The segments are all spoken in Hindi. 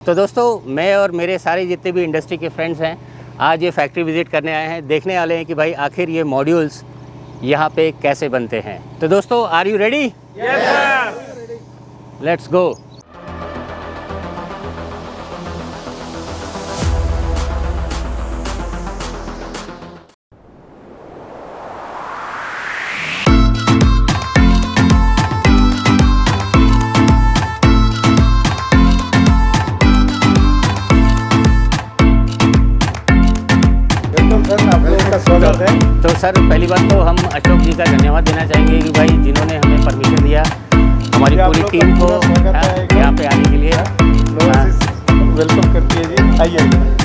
तो दोस्तों मैं और मेरे सारे जितने भी इंडस्ट्री के फ्रेंड्स हैं आज ये फैक्ट्री विज़िट करने आए हैं, देखने वाले हैं कि भाई आखिर ये मॉड्यूल्स यहाँ पे कैसे बनते हैं। तो दोस्तों are you ready? Yes sir. Let's go. स्वागत है। तो सर पहली बात तो हम अशोक जी का धन्यवाद देना चाहेंगे कि भाई जिन्होंने हमें परमिशन दिया हमारी पूरी टीम को यहाँ पे आने के लिए। वेलकम करती है जी, आइए।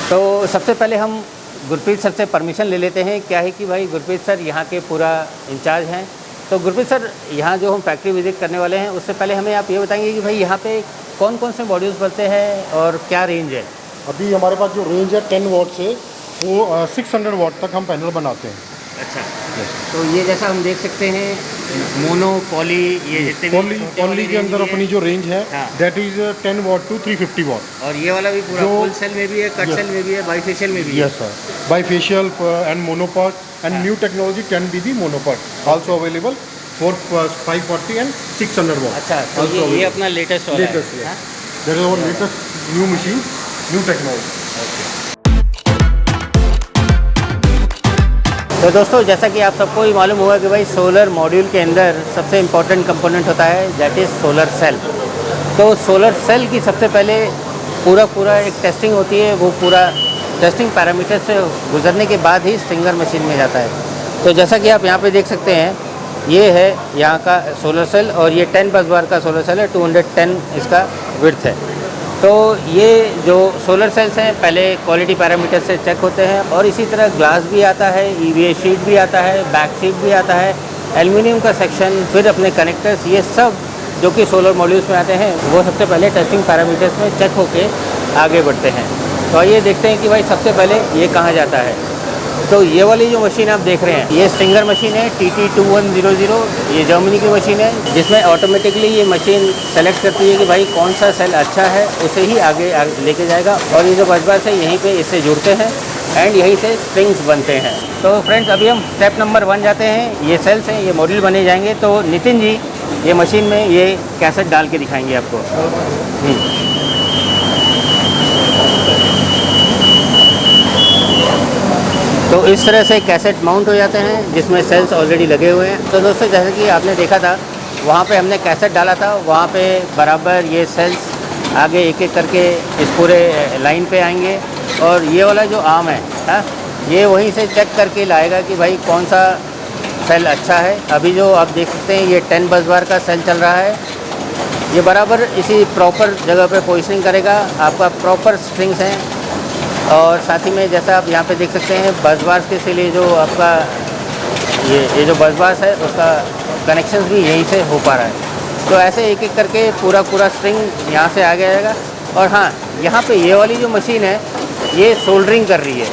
तो सबसे पहले हम गुरप्रीत सर से परमिशन ले लेते हैं। क्या है कि भाई गुरप्रीत सर यहाँ के पूरा इंचार्ज हैं। तो गुरप्रीत सर यहाँ जो हम फैक्ट्री विज़िट करने वाले हैं उससे पहले हमें आप ये बताएंगे कि भाई यहाँ पे कौन कौन से मॉड्यूल्स बनते हैं और क्या रेंज है? अभी हमारे पास जो रेंज है 10 वाट से वो 600 वाट तक हम पैनल बनाते हैं। अच्छा तो ये जैसा हम देख सकते हैं मोनो पॉली ये जितने भी पॉली के अंदर अपनी जो रेंज है हाँ। दैट इज 10 वाट टू 350 वाट। और ये वाला भी पूरा फुल सेल में भी है, कट सेल में भी है, बाईफेशियल में भी है। Yes sir, bifacial and monopart and new technology can be the monopart also available for 540 and 600 watt. अच्छा तो ये अपना लेटेस्ट वाला है। That is our latest new machine, new technology. तो दोस्तों जैसा कि आप सबको ही मालूम होगा कि भाई सोलर मॉड्यूल के अंदर सबसे इम्पोर्टेंट कंपोनेंट होता है दैट इज़ सोलर सेल। तो सोलर सेल की सबसे पहले पूरा एक टेस्टिंग होती है, वो पूरा टेस्टिंग पैरामीटर से गुजरने के बाद ही स्ट्रिंगर मशीन में जाता है। तो जैसा कि आप यहाँ पे देख सकते हैं ये है यहाँ का सोलर सेल और ये 10 बस बार का सोलर सेल है, 210 इसका विड्थ है। तो ये जो सोलर सेल्स हैं पहले क्वालिटी पैरामीटर से चेक होते हैं और इसी तरह ग्लास भी आता है, EVA शीट भी आता है, बैक शीट भी आता है, एल्युमिनियम का सेक्शन, फिर अपने कनेक्टर्स, ये सब जो कि सोलर मॉड्यूल्स में आते हैं वो सबसे पहले टेस्टिंग पैरामीटर्स में चेक होके आगे बढ़ते हैं। तो आइए देखते हैं कि भाई सबसे पहले ये कहाँ जाता है। तो ये वाली जो मशीन आप देख रहे हैं ये स्ट्रिंगर मशीन है TT2100। ये जर्मनी की मशीन है जिसमें ऑटोमेटिकली ये मशीन सेलेक्ट करती है कि भाई कौन सा सेल अच्छा है उसे ही आगे लेके जाएगा। और ये जो बसबास है यहीं पे इससे जुड़ते हैं एंड यहीं से स्ट्रिंग्स बनते हैं। तो फ्रेंड्स अभी हम स्टेप नंबर 1 जाते हैं। ये सेल्स हैं, ये मॉड्यूल बने जाएंगे। तो नितिन जी ये मशीन में ये कैसेट डाल के दिखाएंगे आपको। तो इस तरह से कैसेट माउंट हो जाते हैं जिसमें सेल्स ऑलरेडी लगे हुए हैं। तो दोस्तों जैसे कि आपने देखा था वहाँ पे हमने कैसेट डाला था, वहाँ पे बराबर ये सेल्स आगे एक एक करके इस पूरे लाइन पे आएंगे और ये वाला जो आर्म है ये वहीं से चेक करके लाएगा कि भाई कौन सा सेल अच्छा है। अभी जो आप देख सकते हैं ये 10 बस बार का सेल चल रहा है, ये बराबर इसी प्रॉपर जगह पे पोजिशनिंग करेगा। आपका प्रॉपर स्ट्रिंग्स हैं और साथ ही में जैसा आप यहाँ पे देख सकते हैं बस बार्स के लिए जो आपका ये जो बस बार्स है उसका कनेक्शंस भी यहीं से हो पा रहा है। तो ऐसे एक एक करके पूरा स्ट्रिंग यहाँ से आ जाएगा। और हाँ यहाँ पे ये वाली जो मशीन है ये सोल्डरिंग कर रही है।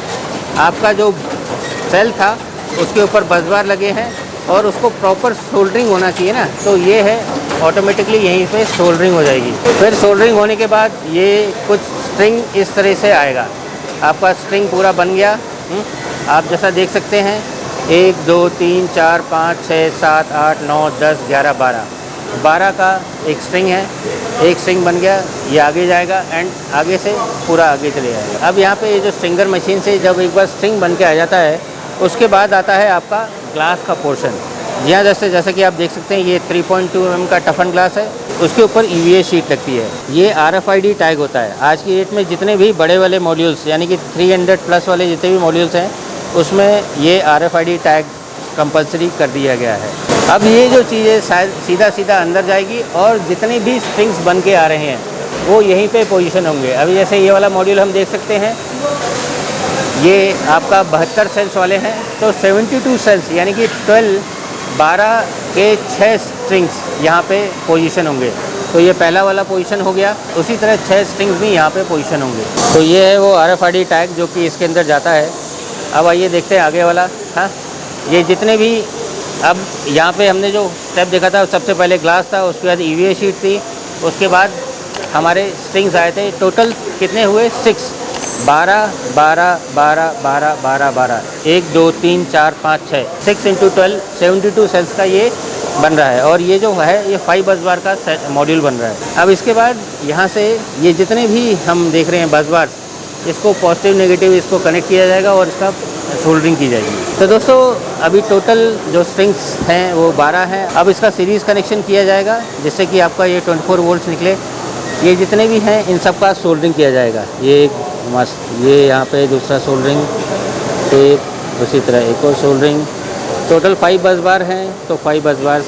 आपका जो सेल था उसके ऊपर बस बार लगे हैं और उसको प्रॉपर सोल्डरिंग होना चाहिए ना, तो ये है ऑटोमेटिकली यहीं पे सोल्डरिंग हो जाएगी। फिर सोल्डरिंग होने के बाद ये कुछ स्ट्रिंग इस तरह से आएगा। आपका स्ट्रिंग पूरा बन गया। आप जैसा देख सकते हैं 1 2 3 4 5 6 7 8 9 10 11 12 का एक स्ट्रिंग है, एक स्ट्रिंग बन गया, ये आगे जाएगा एंड आगे से पूरा आगे चले जाएगा। अब यहाँ पे ये जो स्ट्रिंगर मशीन से जब एक बार स्ट्रिंग बन के आ जाता है उसके बाद आता है आपका ग्लास का पोर्शन। जी हाँ दोस्तों, जैसा कि आप देख सकते हैं ये 3.2 mm का टफन ग्लास है, उसके ऊपर EVA शीट लगती है। ये RFID टैग होता है। आज की डेट में जितने भी बड़े वाले मॉड्यूल्स यानी कि 300 प्लस वाले जितने भी मॉड्यूल्स हैं उसमें ये RFID टैग कंपलसरी कर दिया गया है। अब ये जो चीज़ें सीधा सीधा अंदर जाएगी और जितने भी स्ट्रिंग्स बन के आ रहे हैं वो यहीं पे पोजीशन होंगे। अभी जैसे ये वाला मॉड्यूल हम देख सकते हैं, ये आपका 72 सेल्स वाले हैं, तो 72 सेल्स यानी कि 12 के 6 स्ट्रिंग्स यहाँ पे पोजीशन होंगे। तो ये पहला वाला पोजीशन हो गया, उसी तरह 6 स्ट्रिंग्स भी यहाँ पे पोजीशन होंगे। तो ये है वो RFID टैग जो कि इसके अंदर जाता है। अब आइए देखते हैं आगे वाला। हाँ, ये जितने भी अब यहाँ पे हमने जो स्टेप देखा था, सबसे पहले ग्लास था, उसके बाद EVA शीट थी, उसके बाद हमारे स्ट्रिंग्स आए थे। टोटल कितने हुए? 6, 12, 12, 12, 12, 12, 12, 1, 2, 3, 4, 5, 6, 6 × 12, 72 सेल्स का ये बन रहा है। और ये जो है ये 5 बस बार का मॉड्यूल बन रहा है। अब इसके बाद यहाँ से ये जितने भी हम देख रहे हैं बस बार, इसको पॉजिटिव नेगेटिव इसको कनेक्ट किया जाएगा और इसका सोल्डरिंग की जाएगी। तो दोस्तों अभी टोटल जो स्ट्रिंग्स हैं वो 12 हैं। अब इसका सीरीज़ कनेक्शन किया जाएगा जिससे कि आपका ये 24 वोल्ट्स निकले। ये जितने भी हैं इन सब का सोल्डरिंग किया जाएगा। ये मस्त, ये यहाँ पे दूसरा सोल्डरिंग टेप, उसी तरह एक और सोल्डरिंग। टोटल 5 बस बार हैं, तो 5 बस बार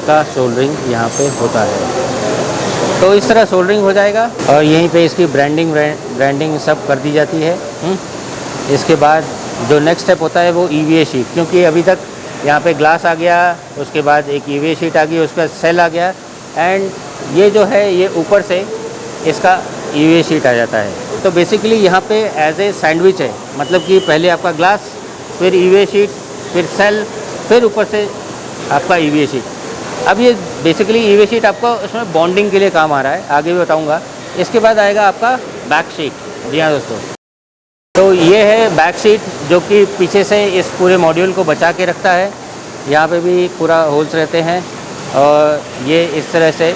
का सोल्डरिंग यहाँ पे होता है। तो इस तरह सोल्डरिंग हो जाएगा और यहीं पे इसकी ब्रांडिंग सब कर दी जाती है। इसके बाद जो नेक्स्ट स्टेप होता है वो EVA शीट, क्योंकि अभी तक यहाँ पे ग्लास आ गया, उसके बाद एक EVA शीट आ गई, उसके बाद सेल आ गया, एंड ये जो है ये ऊपर से इसका EVA शीट आ जाता है। तो बेसिकली यहाँ पे एज ए सैंडविच है, मतलब कि पहले आपका ग्लास, फिर EVA शीट, फिर सेल, फिर ऊपर से आपका EVA शीट। अब ये बेसिकली EVA शीट आपको उसमें बॉन्डिंग के लिए काम आ रहा है, आगे भी बताऊँगा। इसके बाद आएगा आपका बैक शीट। जी हाँ दोस्तों, तो ये है बैक शीट जो कि पीछे से इस पूरे मॉड्यूल को बचा के रखता है। यहाँ पे भी पूरा होल्स रहते हैं और ये इस तरह से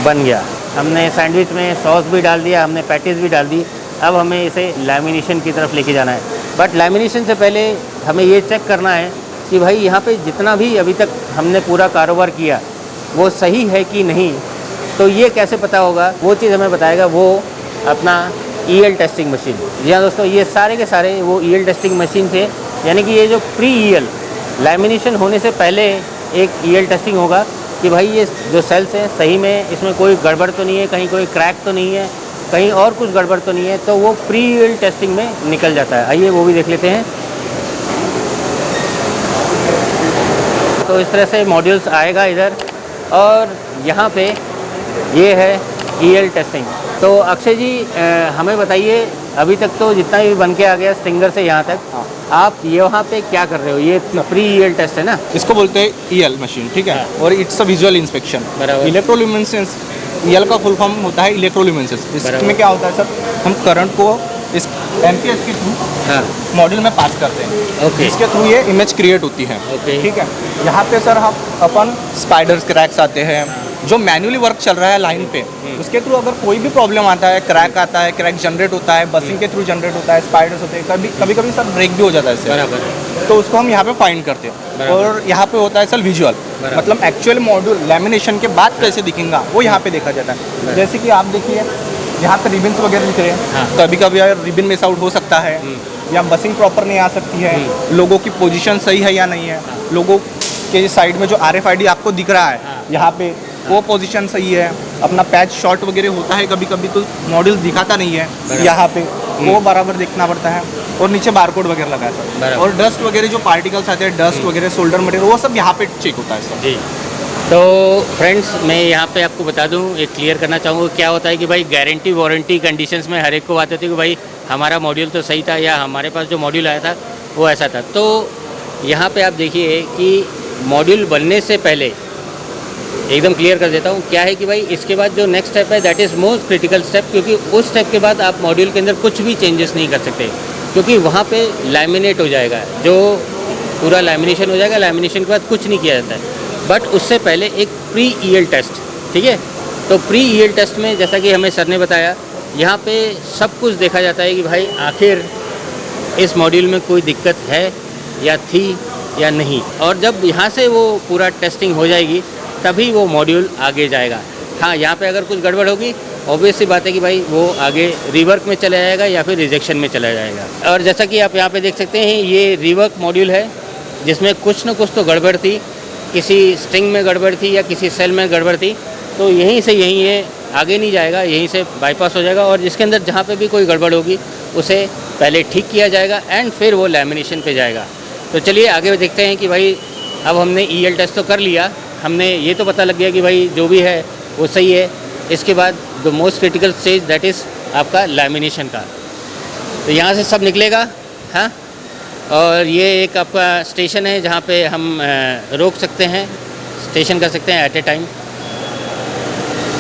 बन गया। हमने सैंडविच में सॉस भी डाल दिया, हमने पैटीज़ भी डाल दी। अब हमें इसे लैमिनेशन की तरफ लेके जाना है, बट लैमिनेशन से पहले हमें ये चेक करना है कि भाई यहाँ पे जितना भी अभी तक हमने पूरा कारोबार किया वो सही है कि नहीं। तो ये कैसे पता होगा, वो चीज़ हमें बताएगा वो अपना EL टेस्टिंग मशीन। जी हाँ दोस्तों, ये सारे के सारे वो EL टेस्टिंग मशीन थे, यानी कि ये जो प्री EL लैमिनेशन होने से पहले एक EL टेस्टिंग होगा कि भाई ये जो सेल्स हैं सही में इसमें कोई गड़बड़ तो नहीं है, कहीं कोई क्रैक तो नहीं है, कहीं और कुछ गड़बड़ तो नहीं है। तो वो प्री EL टेस्टिंग में निकल जाता है। आइए वो भी देख लेते हैं। तो इस तरह से मॉड्यूल्स आएगा इधर, और यहाँ पे ये है EL टेस्टिंग। तो अक्षय जी हमें बताइए, अभी तक तो जितना भी बन के आ गया स्टिंगर से यहाँ तक, आप ये वहाँ पे क्या कर रहे हो? ये प्री EL टेस्ट है ना? इसको बोलते हैं EL मशीन, ठीक है। और इट्स अ विजुअल इंस्पेक्शन। बराबर। इलेक्ट्रोल्यूमिनेसेंस, EL का फुल फॉर्म होता है इलेक्ट्रोल्यूमिनेसेंस। इसमें क्या होता है सर, हम करंट को इस MPS के थ्रू मॉड्यूल में पास करते हैं। ओके। इसके थ्रू ये इमेज क्रिएट होती है। ओके। ठीक है। यहाँ पे सर हम अपन स्पाइडर्स क्रैक्स आते हैं, जो मैन्युअली वर्क चल रहा है लाइन पे, उसके थ्रू अगर कोई भी प्रॉब्लम आता है, क्रैक आता है, क्रैक जनरेट होता है, बसिंग के थ्रू जनरेट होता है, स्पाइडर्स होते हैं, कभी कभी सर ब्रेक भी हो जाता है इससे। बराबर। तो उसको हम यहाँ पे फाइंड करते हैं। और यहाँ पे होता है सर विजुअल, मतलब एक्चुअल मॉड्यूल लैमिनेशन के बाद कैसे दिखेगा वो यहाँ पे देखा जाता है। जैसे कि आप देखिए यहाँ पे रिबन्स वगैरह दिख रहे हैं। कभी कभी रिबन मिस आउट हो सकता है, या बसिंग प्रॉपर नहीं आ सकती है, लोगों की पोजीशन सही है या नहीं है, लोगों के साइड में जो RFID आपको दिख रहा है यहाँ पे वो पोजीशन सही है, अपना पैच शॉर्ट वगैरह होता है कभी कभी तो मॉड्यूल दिखाता नहीं है यहाँ पे, वो बराबर देखना पड़ता है। और नीचे बारकोड वगैरह लगा है सर, और डस्ट वगैरह जो पार्टिकल्स आते हैं, डस्ट वगैरह, सोल्डर मटेरियल, वो सब यहाँ पे चेक होता है सर। जी। तो फ्रेंड्स मैं यहाँ पे आपको बता दूँ, एक क्लियर करना चाहूँगा, क्या होता है कि भाई गारंटी वारंटी कंडीशंस में हर एक को बात होती है कि भाई हमारा मॉड्यूल तो सही था, या हमारे पास जो मॉड्यूल आया था वो ऐसा था। तो यहाँ पे आप देखिए कि मॉड्यूल बनने से पहले एकदम क्लियर कर देता हूँ क्या है कि भाई इसके बाद जो नेक्स्ट स्टेप है that is most critical step, क्योंकि उस स्टेप के बाद आप मॉड्यूल के अंदर कुछ भी चेंजेस नहीं कर सकते, क्योंकि वहाँ पे लैमिनेट हो जाएगा, जो पूरा लैमिनेशन हो जाएगा। लैमिनेशन के बाद कुछ नहीं किया जाता है, बट उससे पहले एक प्री EL टेस्ट, ठीक है। तो प्री EL टेस्ट में जैसा कि हमें सर ने बताया, यहाँ पे सब कुछ देखा जाता है कि भाई आखिर इस मॉड्यूल में कोई दिक्कत है या थी या नहीं। और जब यहाँ से वो पूरा टेस्टिंग हो जाएगी तभी वो मॉड्यूल आगे जाएगा। हाँ, यहाँ पे अगर कुछ गड़बड़ होगी ऑब्वियस सी बात है कि भाई वो आगे रीवर्क में चला जाएगा या फिर रिजेक्शन में चला जाएगा। और जैसा कि आप यहाँ पे देख सकते हैं ये रीवर्क मॉड्यूल है जिसमें कुछ न कुछ तो गड़बड़ थी, किसी स्ट्रिंग में गड़बड़ थी या किसी सेल में गड़बड़ थी, तो यहीं से यहीं ये आगे नहीं जाएगा, यहीं से बाईपास हो जाएगा। और जिसके अंदर जहाँ पे भी कोई गड़बड़ होगी उसे पहले ठीक किया जाएगा एंड फिर वो लैमिनेशन पे जाएगा। तो चलिए आगे देखते हैं कि भाई अब हमने EL टेस्ट तो कर लिया, हमने ये तो पता लग गया कि भाई जो भी है वो सही है। इसके बाद the most critical stage that is आपका लैमिनेशन का। तो यहाँ से सब निकलेगा। हाँ, और ये एक आपका स्टेशन है जहाँ पे हम रोक सकते हैं, स्टेशन कर सकते हैं एट ए टाइम।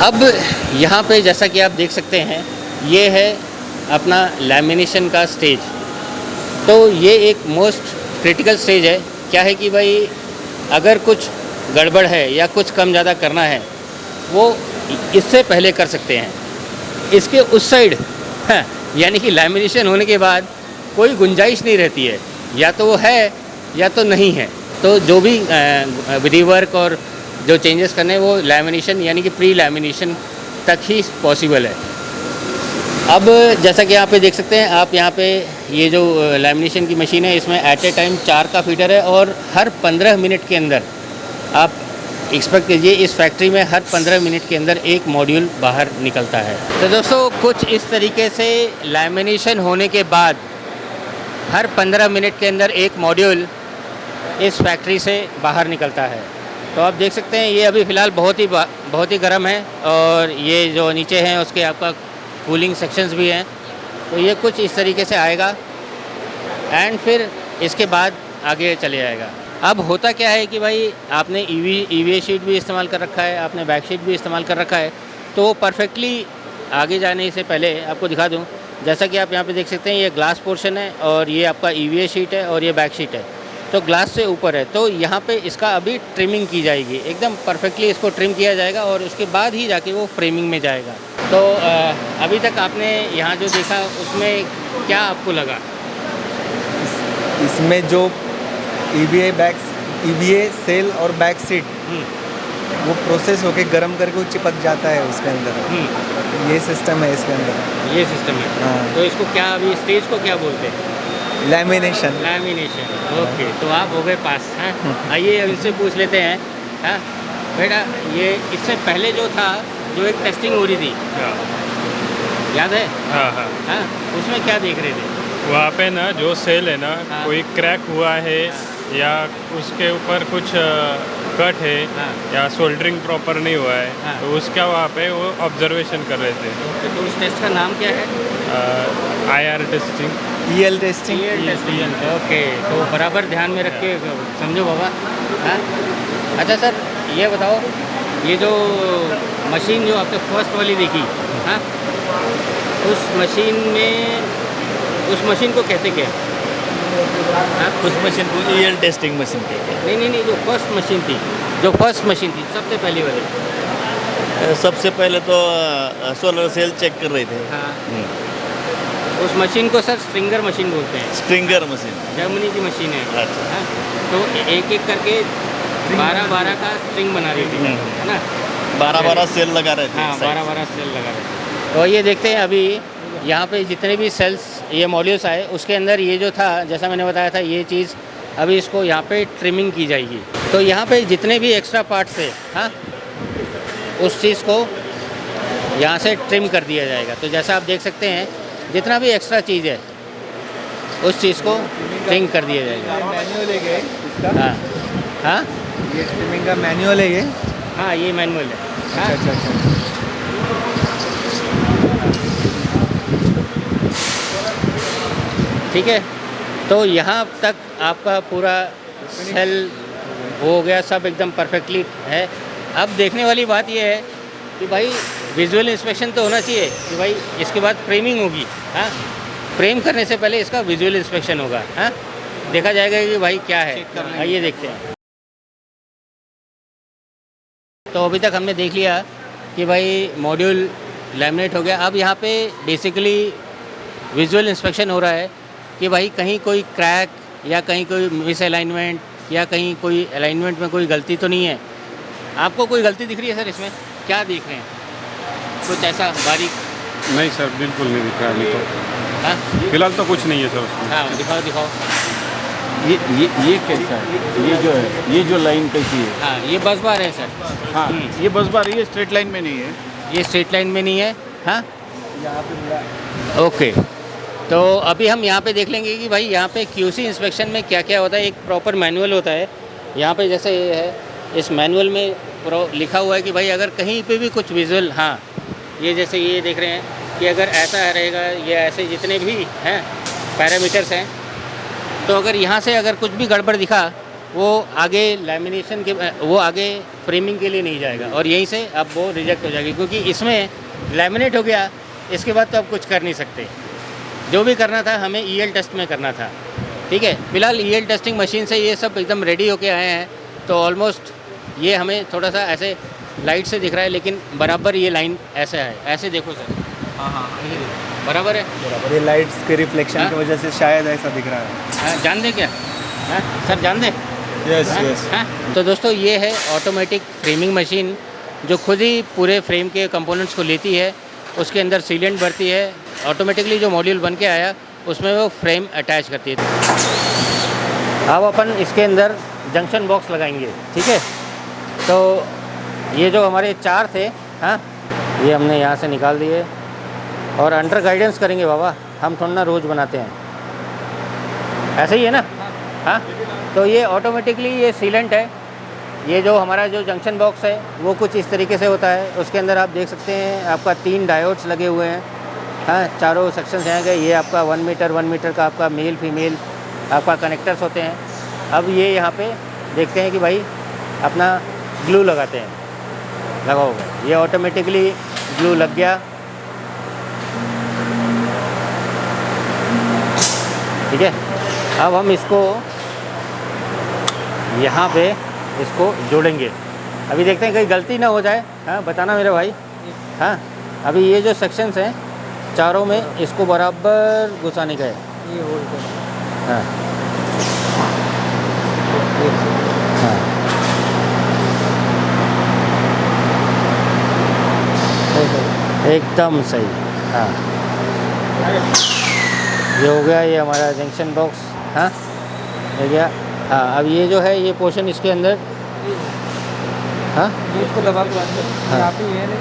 अब यहाँ पे जैसा कि आप देख सकते हैं ये है अपना लैमिनेशन का स्टेज। तो ये एक मोस्ट क्रिटिकल स्टेज है। क्या है कि भाई अगर कुछ गड़बड़ है या कुछ कम ज़्यादा करना है वो इससे पहले कर सकते हैं। इसके उस साइड हाँ, यानी कि लैमिनेशन होने के बाद कोई गुंजाइश नहीं रहती है, या तो वो है या तो नहीं है। तो जो भी रीवर्क और जो चेंजेस करने हैं वो लैमिनेशन यानी कि प्री लैमिनेशन तक ही पॉसिबल है। अब जैसा कि यहाँ पे देख सकते हैं आप, यहाँ पे ये जो लैमिनेशन की मशीन है इसमें एट ए टाइम 4 का फीडर है और हर 15 मिनट के अंदर आप एक्सपेक्ट कीजिए इस फैक्ट्री में हर 15 मिनट के अंदर एक मॉड्यूल बाहर निकलता है। तो दोस्तों कुछ इस तरीके से लैमिनेशन होने के बाद हर 15 मिनट के अंदर एक मॉड्यूल इस फैक्ट्री से बाहर निकलता है। तो आप देख सकते हैं ये अभी फ़िलहाल बहुत ही गर्म है और ये जो नीचे हैं उसके आपका कूलिंग सेक्शंस भी हैं। तो ये कुछ इस तरीके से आएगा एंड फिर इसके बाद आगे चले जाएगा। अब होता क्या है कि भाई आपने EVA शीट भी इस्तेमाल कर रखा है, आपने बैक शीट भी इस्तेमाल कर रखा है, तो परफेक्टली आगे जाने से पहले आपको दिखा दूं, जैसा कि आप यहाँ पे देख सकते हैं ये ग्लास पोर्शन है और ये आपका EVA शीट है और ये बैक शीट है। तो ग्लास से ऊपर है, तो यहाँ पे इसका अभी ट्रिमिंग की जाएगी, एकदम परफेक्टली इसको ट्रिम किया जाएगा और उसके बाद ही जाके वो फ्रेमिंग में जाएगा। तो अभी तक आपने यहाँ जो देखा उसमें क्या आपको लगा? इसमें जो EVA सेल और बैक सीट वो प्रोसेस होके गर्म करके वो चिपक जाता है उसके अंदर। ये सिस्टम है इसके अंदर, ये सिस्टम है। हाँ। तो इसको क्या अभी स्टेज को क्या बोलते हैं? लैमिनेशन। ओके, तो आप हो गए पास। हैं, आइए अब इससे पूछ लेते हैं। हाँ बेटा, ये इससे पहले जो था जो एक टेस्टिंग हो रही थी, याद है? हाँ, उसमें क्या देख रहे थे? वहाँ पे ना जो सेल है ना, हाँ। कोई क्रैक हुआ है या उसके ऊपर कुछ कट है हाँ। या सोल्डरिंग प्रॉपर नहीं हुआ है, हाँ। तो उसका वहाँ पे वो ऑब्जर्वेशन कर रहे थे। तो उस टेस्ट का नाम क्या है? IR testing. EL testing. Okay, तो बराबर ध्यान में रख के समझो बाबा। हाँ, अच्छा सर ये बताओ, ये जो मशीन जो आपने फर्स्ट वाली देखी, हाँ, उस मशीन को कहते क्या? हाँ? उस मशीन को EL टेस्टिंग मशीन कहते नहीं, जो फर्स्ट मशीन थी सबसे पहली वाली। हैं। सबसे पहले तो सोलर सेल चेक कर रहे थे। हाँ, उस मशीन को सर स्ट्रिंगर मशीन बोलते हैं। Stringer machine. जर्मनी की मशीन है। अच्छा। हाँ, तो एक एक करके 12 का स्ट्रिंग बना रही थी, है ना? 12 सेल लगा रहे थे। हाँ, 12 सेल लगा रहे थे। तो ये देखते हैं अभी यहाँ पे जितने भी सेल्स ये मॉड्यूल्स आए उसके अंदर ये जो था, जैसा मैंने बताया था, ये चीज़ अभी इसको यहाँ पे ट्रिमिंग की जाएगी। तो यहाँ पे जितने भी एक्स्ट्रा पार्ट्स थे, हाँ, उस चीज़ को यहाँ से ट्रिम कर दिया जाएगा। तो जैसा आप देख सकते हैं जितना भी एक्स्ट्रा चीज़ है उस चीज़ को ट्रिम कर दिया जाएगा। मैनुअल है ये इसका? हाँ हाँ, ये ट्रिमिंग का मैनुअल है ये? हाँ, ये मैनुअल है। हाँ? अच्छा। ठीक है, तो यहाँ तक आपका पूरा सेल हो गया, सब एकदम परफेक्टली है। अब देखने वाली बात यह है कि भाई विजुअल इंस्पेक्शन तो होना चाहिए कि भाई इसके बाद फ्रेमिंग होगी। हाँ, फ्रेम करने से पहले इसका विजुअल इंस्पेक्शन होगा। हाँ, देखा जाएगा कि भाई क्या है। आइए देखते हैं। तो अभी तक हमने देख लिया कि भाई मॉड्यूल लैमिनेट हो गया। अब यहाँ पे बेसिकली विजुअल इंस्पेक्शन हो रहा है कि भाई कहीं कोई क्रैक या कहीं कोई मिसअलाइनमेंट या कहीं कोई अलाइनमेंट में कोई गलती तो नहीं है। आपको कोई गलती दिख रही है सर इसमें? क्या देख रहे हैं कुछ ऐसा बारीक? नहीं सर, बिल्कुल नहीं दिख रहा है अभी तो। हाँ फिलहाल तो कुछ नहीं है सर उसमें। हाँ दिखाओ दिखाओ। ये कैसा है? ये जो लाइन कैसी है? हाँ ये बस बार है सर। हाँ, ये बस बार ये स्ट्रेट लाइन में नहीं है। ये स्ट्रेट लाइन में नहीं है। हाँ ओके, तो अभी हम यहाँ पे देख लेंगे कि भाई यहाँ पे QC इंस्पेक्शन में क्या क्या होता है। एक प्रॉपर मैनुअल होता है यहाँ पे, जैसे ये है, इस मैनुअल में लिखा हुआ है कि भाई अगर कहीं पे भी कुछ विजुअल, हाँ ये जैसे ये देख रहे हैं कि अगर ऐसा रहेगा, ये ऐसे जितने भी हैं पैरामीटर्स हैं, तो अगर यहाँ से अगर कुछ भी गड़बड़ दिखा, वो आगे लैमिनेशन के, वो आगे फ्रेमिंग के लिए नहीं जाएगा और यहीं से अब वो रिजेक्ट हो जाएगी, क्योंकि इसमें लैमिनेट हो गया, इसके बाद तो आप कुछ कर नहीं सकते। जो भी करना था हमें EL टेस्ट में करना था, ठीक है। फिलहाल EL टेस्टिंग मशीन से ये सब एकदम रेडी होके आए हैं, तो ऑलमोस्ट ये हमें थोड़ा सा ऐसे लाइट से दिख रहा है, लेकिन बराबर ये लाइन ऐसे है, ऐसे देखो सर। हाँ हाँ बराबर है, बराबर। ये लाइट्स के रिफ्लेक्शन हाँ? की वजह से शायद ऐसा दिख रहा है। हाँ, जान दे क्या? हाँ सर जान दे। यस हाँ? यस। हाँ? तो दोस्तों ये है ऑटोमेटिक फ्रेमिंग मशीन, जो खुद ही पूरे फ्रेम के कंपोनेंट्स को लेती है, उसके अंदर सीलेंट भरती है, ऑटोमेटिकली जो मॉड्यूल बन के आया उसमें वो फ्रेम अटैच करती है। अब अपन इसके अंदर जंक्शन बॉक्स लगाएंगे, ठीक है। तो ये जो हमारे 4 थे, हाँ ये हमने यहाँ से निकाल दिए और अंडर गाइडेंस करेंगे बाबा, हम थोड़ा ना रोज़ बनाते हैं, ऐसे ही है ना। हाँ तो ये ऑटोमेटिकली ये सीलेंट है। ये जो हमारा जो जंक्शन बॉक्स है वो कुछ इस तरीके से होता है। उसके अंदर आप देख सकते हैं आपका 3 डायोड्स लगे हुए हैं, हाँ चारों सेक्शंस हैं गए। ये आपका 1 मीटर का आपका मेल फीमेल आपका कनेक्टर्स होते हैं। अब ये यहाँ पे देखते हैं कि भाई अपना ग्लू लगाते हैं, लगाओगे, ये ऑटोमेटिकली ग्लू लग गया, ठीक है। अब हम इसको यहाँ पे इसको जोड़ेंगे। अभी देखते हैं कहीं गलती ना हो जाए, हाँ बताना मेरे भाई। हाँ अभी ये जो सेक्शंस हैं चारों में इसको बराबर घुसाने का है, ये होल्ड कर। हाँ हाँ एकदम सही। हाँ ये हो गया, ये हमारा जंक्शन बॉक्स, हाँ हो गया। हाँ अब ये जो है ये पोर्शन इसके अंदर, हाँ इसको दबा के हाँ। यहाँ पे ये है।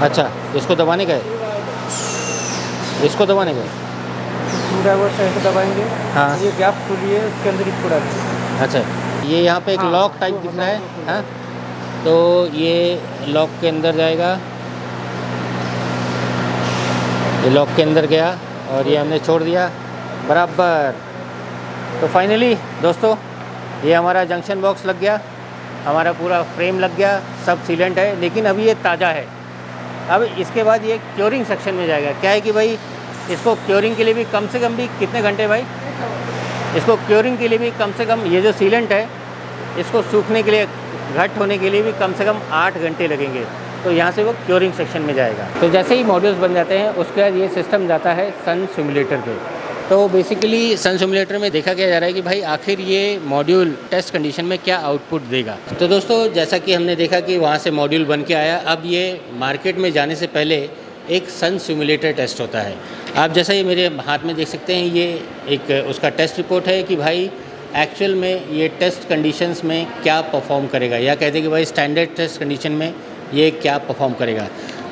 अच्छा इसको दबाने का है, इसको दबाने का है। स्क्रू ड्राइवर से ऐसे दबाएंगे, हाँ ये गैप खुली है उसके अंदर इसको डालेंगे। अच्छा ये यहाँ पे एक हाँ, लॉक टाइप दिख रहा है, हाँ तो ये लॉक के अंदर जाएगा, ये लॉक के अंदर गया और ये हमने छोड़ दिया बराबर। तो फाइनली दोस्तों ये हमारा जंक्शन बॉक्स लग गया, हमारा पूरा फ्रेम लग गया, सब सीलेंट है, लेकिन अभी ये ताज़ा है। अब इसके बाद ये क्योरिंग सेक्शन में जाएगा। क्या है कि भाई इसको क्योरिंग के लिए भी कम से कम भी कितने घंटे भाई, इसको क्योरिंग के लिए भी कम से कम, ये जो सीलेंट है इसको सूखने के लिए, घट होने के लिए भी कम से कम 8 घंटे लगेंगे। तो यहाँ से वो क्योरिंग सेक्शन में जाएगा। तो जैसे ही मॉड्यूल्स बन जाते हैं उसके बाद ये सिस्टम जाता है सन सिमुलेटर पे। तो बेसिकली सन सिमुलेटर में देखा क्या जा रहा है कि भाई आखिर ये मॉड्यूल टेस्ट कंडीशन में क्या आउटपुट देगा। तो दोस्तों जैसा कि हमने देखा कि वहाँ से मॉड्यूल बन के आया, अब ये मार्केट में जाने से पहले एक सन सिमुलेटर टेस्ट होता है। आप जैसा ये मेरे हाथ में देख सकते हैं, ये एक उसका टेस्ट रिपोर्ट है कि भाई एक्चुअल में ये टेस्ट कंडीशंस में क्या परफॉर्म करेगा, या कहते हैं कि भाई स्टैंडर्ड टेस्ट कंडीशन में ये क्या परफॉर्म करेगा।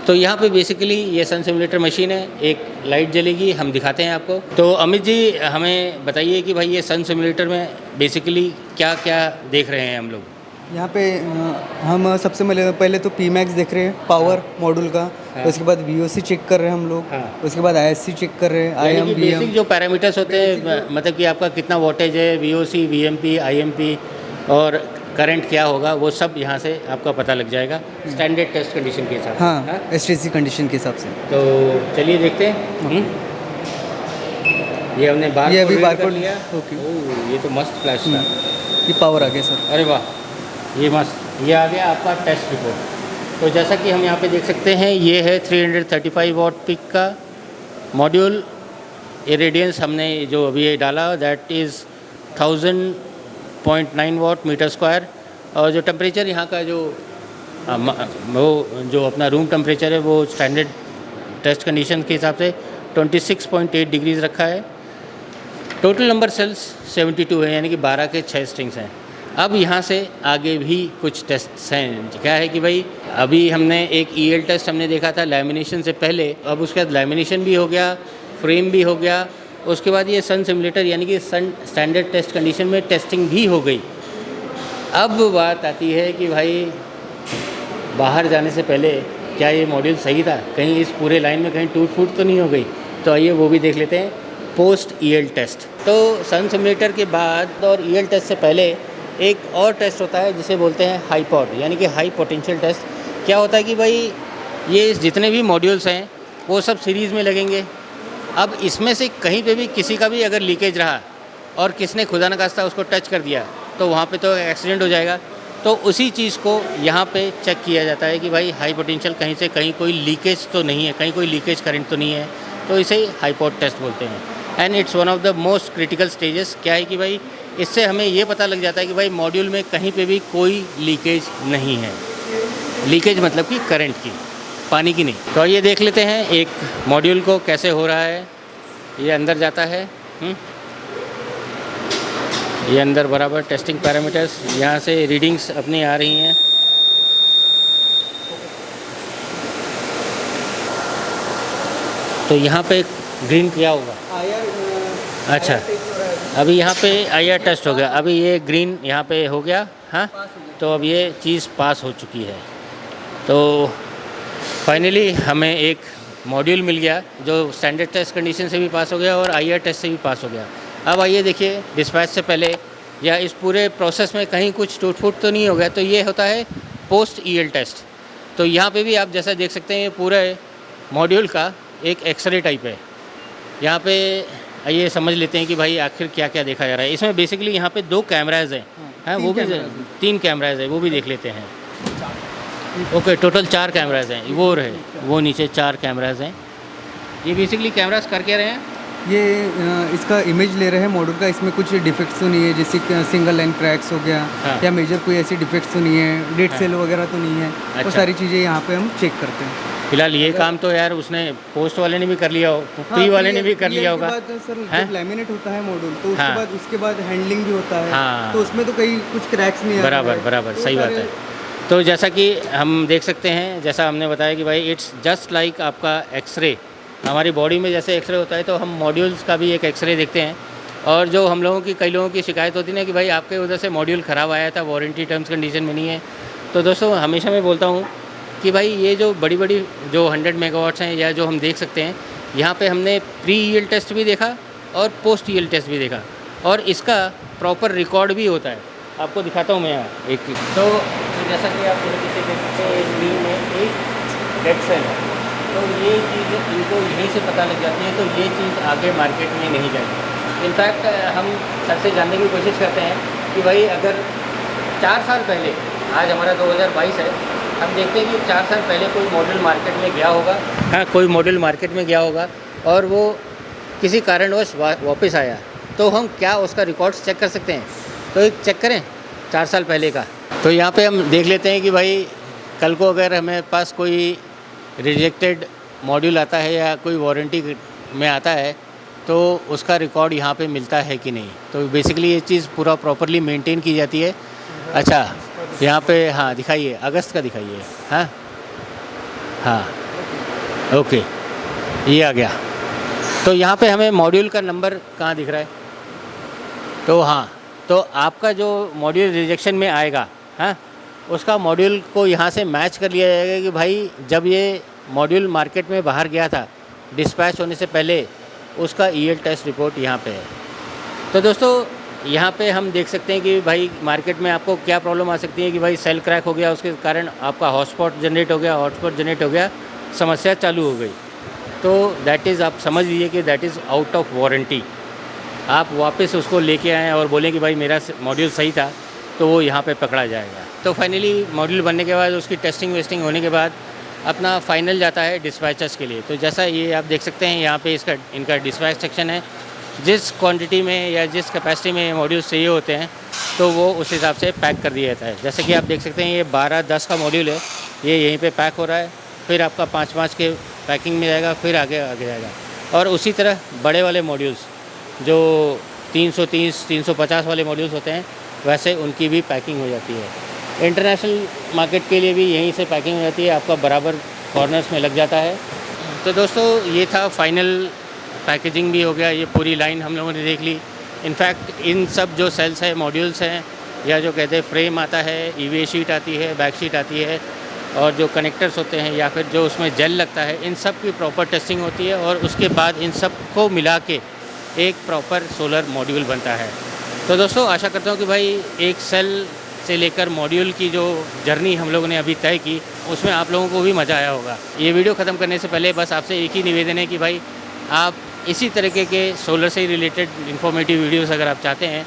तो यहाँ पे बेसिकली ये सन सिमुलेटर मशीन है, एक लाइट जलेगी, हम दिखाते हैं आपको। तो अमित जी हमें बताइए कि भाई ये सन सिमुलेटर में बेसिकली क्या क्या देख रहे हैं हम लोग। यहाँ पे हम सबसे पहले तो Pmax देख रहे हैं पावर मॉड्यूल का, हाँ। उसके बाद VOC चेक कर रहे हैं हम लोग, हाँ। उसके बाद ISC चेक कर रहे हैं, यानी कि IM बेसिक जो पैरामीटर्स होते हैं, मतलब कि आपका कितना वोल्टेज है, VOC, VMP, IMP और करंट क्या होगा, वो सब यहाँ से आपका पता लग जाएगा स्टैंडर्ड टेस्ट कंडीशन के हिसाब से। हाँ STC कंडीशन के हिसाब से। तो चलिए देखते हैं। ये हमने बार ये अभी बार बारकोड लिया। ओके। ओह, ये तो मस्त फ्लैश था। ये पावर आ गया सर। अरे वाह, ये मस्त, ये आ गया आपका टेस्ट रिपोर्ट। तो जैसा कि हम यहाँ पे देख सकते हैं, ये है 335 वॉट पिक का मॉड्यूल। इरेडियंस हमने जो अभी ये डाला that is 1000 0.9 watt metre square. और जो टेम्परेचर यहाँ का जो वो जो अपना रूम टेम्परेचर है वो स्टैंडर्ड टेस्ट कंडीशन के हिसाब से 26.8 डिग्रीज रखा है। टोटल नंबर सेल्स 72 है, यानी कि 12 के 6 स्ट्रिंग्स हैं। अब यहाँ से आगे भी कुछ टेस्ट्स हैं। क्या है कि भाई अभी हमने एक ईएल टेस्ट हमने देखा था लैमिनेशन से पहले, अब उसके बाद लैमिनेशन भी हो गया, फ्रेम भी हो गया, उसके बाद ये सन सिमुलेटर यानी कि सन स्टैंडर्ड टेस्ट कंडीशन में टेस्टिंग भी हो गई। अब बात आती है कि भाई बाहर जाने से पहले क्या ये मॉड्यूल सही था, कहीं इस पूरे लाइन में कहीं टूट फूट तो नहीं हो गई। तो आइए वो भी देख लेते हैं पोस्ट ईएल टेस्ट। तो सन सिमुलेटर के बाद और ईएल टेस्ट से पहले एक और टेस्ट होता है जिसे बोलते हैं हाईपॉड यानी कि हाई पोटेंशियल टेस्ट। क्या होता है कि भाई ये जितने भी मॉड्यूल्स हैं वो सब सीरीज़ में लगेंगे। अब इसमें से कहीं पे भी किसी का भी अगर लीकेज रहा और किसने खुदा न खास्ता उसको टच कर दिया तो वहाँ पे तो एक्सीडेंट हो जाएगा। तो उसी चीज़ को यहाँ पे चेक किया जाता है कि भाई हाई पोटेंशियल कहीं से कहीं कोई लीकेज तो नहीं है, कहीं कोई लीकेज करंट तो नहीं है। तो इसे हाईपॉड टेस्ट बोलते हैं and it's one of the most critical stages. क्या है कि भाई इससे हमें ये पता लग जाता है कि भाई मॉड्यूल में कहीं पे भी कोई लीकेज नहीं है। लीकेज मतलब कि करंट की, पानी की नहीं। तो आइए देख लेते हैं एक मॉड्यूल को कैसे हो रहा है। ये अंदर जाता है, ये अंदर बराबर टेस्टिंग पैरामीटर्स, यहाँ से रीडिंग्स अपनी आ रही हैं। तो यहाँ पे ग्रीन क्या होगा? अच्छा, अभी यहाँ पे आईआर टेस्ट हो गया, अभी ये ग्रीन यहाँ पे हो गया। हाँ, तो अब ये चीज़ पास हो चुकी है। तो फाइनली हमें एक मॉड्यूल मिल गया जो स्टैंडर्ड टेस्ट कंडीशन से भी पास हो गया और आईआर टेस्ट से भी पास हो गया। अब आइए देखिए डिस्पैच से पहले या इस पूरे प्रोसेस में कहीं कुछ टूट फूट तो नहीं हो गया। तो ये होता है पोस्ट ईएल टेस्ट। तो यहाँ पे भी आप जैसा देख सकते हैं ये पूरा मॉड्यूल का एक एक्सरे टाइप है। यहाँ पे आइए समझ लेते हैं कि भाई आखिर क्या क्या देखा जा रहा है। इसमें बेसिकली यहाँ पे 2 कैमराज हैं, हैं वो भी 3 कैमराज है, वो भी देख लेते हैं। ओके, टोटल 4 कैमराज हैं, वो रहे वो नीचे 4 कैमराज हैं। ये बेसिकली कैमराज कर क्या रहे हैं? ये इसका इमेज ले रहे हैं मॉड्यूल का। इसमें कुछ डिफेक्ट्स तो नहीं है, जैसे सिंगल लाइन क्रैक्स हो गया या मेजर कोई ऐसी डिफेक्ट्स तो नहीं है, डेड सेल वगैरह तो नहीं है। वो सारी चीज़ें यहाँ पे हम चेक करते हैं। फिलहाल ये काम तो यार उसने पोस्ट वाले ने भी कर लिया हो, प्री वाले ने भी कर लिया होगा। सर जब लैमिनेट होता है मॉड्यूल तो उसके बाद हैंडलिंग भी होता है, तो उसमें तो कई कुछ क्रैक्स नहीं आते। बराबर सही बात है। तो जैसा कि हम देख सकते हैं, जैसा हमने बताया कि भाई इट्स जस्ट लाइक आपका एक्सरे। हमारी बॉडी में जैसे एक्सरे होता है तो हम मॉड्यूल्स का भी एक एक्सरे देखते हैं। और जो हम लोगों की कई लोगों की शिकायत होती है ना कि भाई आपके उधर से मॉड्यूल ख़राब आया था, वारंटी टर्म्स कंडीशन में नहीं है। तो दोस्तों हमेशा मैं बोलता हूँ कि भाई ये जो बड़ी बड़ी जो 100 मेगावाट्स हैं या जो हम देख सकते हैं, यहाँ पे हमने प्री ईएल टेस्ट भी देखा और पोस्ट ईएल टेस्ट भी देखा और इसका प्रॉपर रिकॉर्ड भी होता है। आपको दिखाता हूँ मैं यहाँ एक। तो जैसा कि आप देख सकते हैं इस स्क्रीन में एक डेड सेल है, तो ये चीज़ इनको यहीं से पता लग जाती है। तो ये चीज़ आगे मार्केट में नहीं जाएगी। इनफैक्ट हम सर से जानने की कोशिश करते हैं कि भाई अगर 4 साल पहले, आज हमारा 2022 है, हम देखते हैं कि 4 साल पहले कोई मॉडल मार्केट में गया होगा, हाँ कोई मॉडल मार्केट में गया होगा और वो किसी कारणवश वापस आया, तो हम क्या उसका रिकॉर्ड्स चेक कर सकते हैं? तो एक चेक करें 4 साल पहले का। तो यहाँ पे हम देख लेते हैं कि भाई कल को अगर हमें पास कोई रिजेक्टेड मॉड्यूल आता है या कोई वारंटी में आता है तो उसका रिकॉर्ड यहाँ पे मिलता है कि नहीं। तो बेसिकली ये चीज़ पूरा प्रॉपरली मेंटेन की जाती है। अच्छा, यहाँ पे हाँ दिखाइए, अगस्त का दिखाइए। हाँ ओके, ये आ गया। तो यहाँ पे हमें मॉड्यूल का नंबर कहाँ दिख रहा है? तो हाँ, तो आपका जो मॉड्यूल रिजेक्शन में आएगा, हाँ उसका मॉड्यूल को यहाँ से मैच कर लिया जाएगा कि भाई जब ये मॉड्यूल मार्केट में बाहर गया था डिस्पैच होने से पहले, उसका ईएल टेस्ट रिपोर्ट यहाँ पे है। तो दोस्तों यहाँ पे हम देख सकते हैं कि भाई मार्केट में आपको क्या प्रॉब्लम आ सकती है कि भाई सेल क्रैक हो गया, उसके कारण आपका हॉटस्पॉट जनरेट हो गया, समस्या चालू हो गई। तो दैट इज़, आप समझ लीजिए कि that is out of warranty. आप वापस उसको लेके आएँ और बोलें कि भाई मेरा मॉड्यूल सही था, तो वो यहाँ पे पकड़ा जाएगा। तो फाइनली मॉड्यूल बनने के बाद उसकी टेस्टिंग वेस्टिंग होने के बाद अपना फाइनल जाता है डिस्पैचर्स के लिए। तो जैसा ये आप देख सकते हैं यहाँ पे इनका डिस्पैच सेक्शन है। जिस क्वांटिटी में या जिस कैपेसिटी में मॉड्यूल्स चाहिए होते हैं तो वो उस हिसाब से पैक कर दिया जाता है। जैसे कि आप देख सकते हैं ये 12-10 का मॉड्यूल है, ये यहीं पे पैक हो रहा है, फिर आपका 5-5 के पैकिंग में जाएगा, फिर आगे जाएगा। और उसी तरह बड़े वाले मॉड्यूल्स जो 330-350 वाले मॉड्यूल्स होते हैं, वैसे उनकी भी पैकिंग हो जाती है। इंटरनेशनल मार्केट के लिए भी यहीं से पैकिंग हो जाती है, आपका बराबर कॉर्नर्स में लग जाता है। तो दोस्तों ये था फाइनल पैकेजिंग भी हो गया, ये पूरी लाइन हम लोगों ने देख ली। इनफैक्ट इन सब जो सेल्स है, मॉड्यूल्स हैं, या जो कहते हैं फ्रेम आता है, ईवीए शीट आती है, बैक शीट आती है, और जो कनेक्टर्स होते हैं या फिर जो उसमें जेल लगता है, इन सब की प्रॉपर टेस्टिंग होती है और उसके बाद इन सब को मिला के एक प्रॉपर सोलर मॉड्यूल बनता है। तो दोस्तों आशा करता हूँ कि भाई एक सेल से लेकर मॉड्यूल की जो जर्नी हम लोगों ने अभी तय की, उसमें आप लोगों को भी मज़ा आया होगा। ये वीडियो ख़त्म करने से पहले बस आपसे एक ही निवेदन है कि भाई आप इसी तरीके के सोलर से रिलेटेड इन्फॉर्मेटिव वीडियोस अगर आप चाहते हैं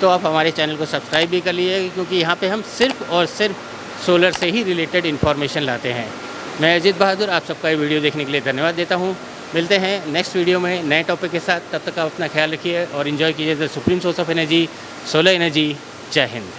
तो आप हमारे चैनल को सब्सक्राइब भी कर लीजिए, क्योंकि यहाँ पे हम सिर्फ और सिर्फ सोलर से ही रिलेटेड इन्फॉर्मेशन लाते हैं। मैं अजीत बहादुर आप सबका ये वीडियो देखने के लिए धन्यवाद देता हूँ। मिलते हैं नेक्स्ट वीडियो में नए टॉपिक के साथ। तब तक आप अपना ख्याल रखिए और इन्जॉय कीजिए the supreme source of energy, solar energy. जय हिंद।